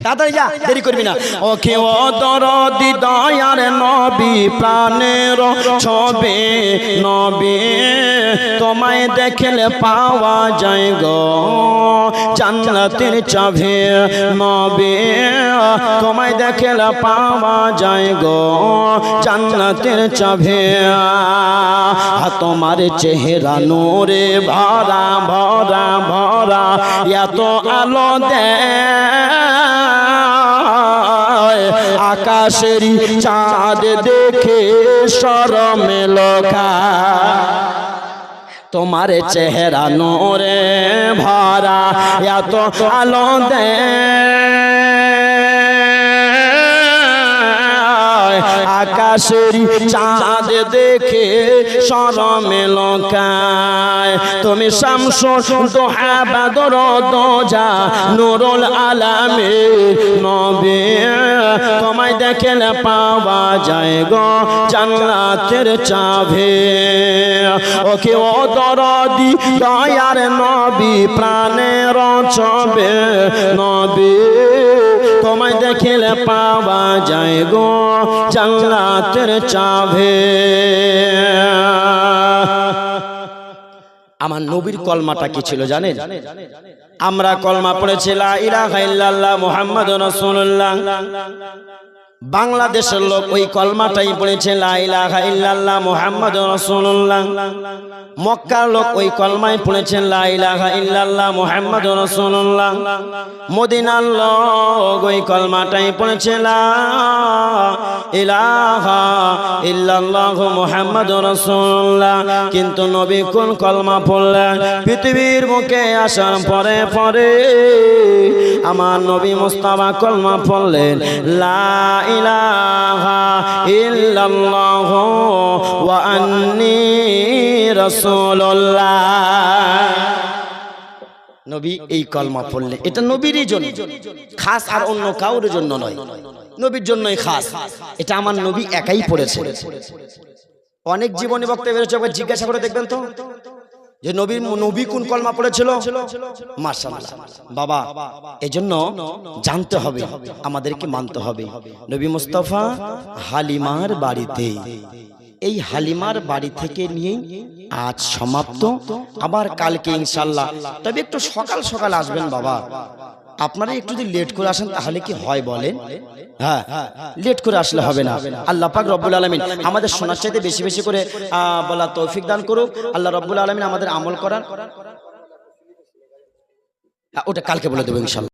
তাড়াতাড়ি যা, দেরি করবি না। ওকে ও দরদি দয়ার নবী প্রাণের ছবি নবী, তোমায় দেখলে পাওয়া যায় গো জান্নাতের চাবি নবী, তোমায় দেখলে পাওয়া যায় গো জান্নাতের চাবি। তোমার চেহারা নূরে ভরা ভরা ভরা, এত আলো দেয় আকাশের চাঁদ দেখে শরমে লোকা। তোমার চেহারা নূরে ভরা এত আলো দেয় আকাশের চাঁদ দেখে শরমে লোকায়। তুমি শামসুল দোহা বদর দোজা নূরুল আলামে নবী, তোমায় দেখলে পাওয়া যায় গো জান্নাতের চাবি। ওকে ও দরদি দয়ার নবী প্রাণের ছবি নবী, তোমায় দেখলে পাওয়া যায় গো জান্নাতের চাবি। আমার নবীর কলমাটা কি ছিল জানেন? আমরা কলমা পড়েছি লা ইলাহা ইল্লাল্লাহ মুহাম্মাদুর রাসূলুল্লাহ। বাংলাদেশের লোক ওই কলমাটাই পড়েছে লা ইলাহা ইল্লাল্লাহ মুহাম্মাদুর রাসূলুল্লাহ। মক্কার লোক ওই কলমাই পড়েছেন লা ইলাহা ইল্লাল্লাহ মুহাম্মাদুর রাসূলুল্লাহ। মদিনার লোক ওই কলমাটাই পড়েছে লা ইলাহা ইল্লাল্লাহ মুহাম্মাদুর রাসূলুল্লাহ। কিন্তু নবী কোন কলমা পড়লেন? পৃথিবীর মুখে আসার পরে পরে আমার নবী মুস্তাফা কলমা পড়লেন লা ইলাহা ইল্লাল্লাহ ওয়া আন্নী রাসূলুল্লাহ। নবী এই কলমা পড়লে এটা নবীরই জন্য খাস, আর অন্য কারোর জন্য নয়, নবীর জন্যই খাস। এটা আমার নবী একাই পড়েছে। অনেক জীবনী বক্তব্য বেরোচ্ছে, জিজ্ঞাসা করে দেখবেন তো যে নবী কোন কলমা পড়েছিল। মাশাআল্লাহ বাবা, এজন্য জানতে হবে, আমাদেরকে মানতে হবে। নবী মুস্তাফা হালিমার বাড়িতে, এই হালিমার বাড়ি থেকে নিয়ে আজ সমাপ্ত। আবার কালকে ইনশাআল্লাহ, তবে একটু সকাল সকাল আসবেন বাবা। আপনারা একটু যদি লেট করে আসেন তাহলে কি হয় বলেন? হ্যাঁ, লেট করে আসলে হবে না। আল্লাহ পাক রব্বুল আলামিন আমাদের শোনার চাইতে বেশি বেশি করে বলা তৌফিক দান করুক। আল্লাহ রব্বুল আলামিন আমাদের আমল করার, ওটা কালকে বলে দেবো ইনশাআল্লাহ।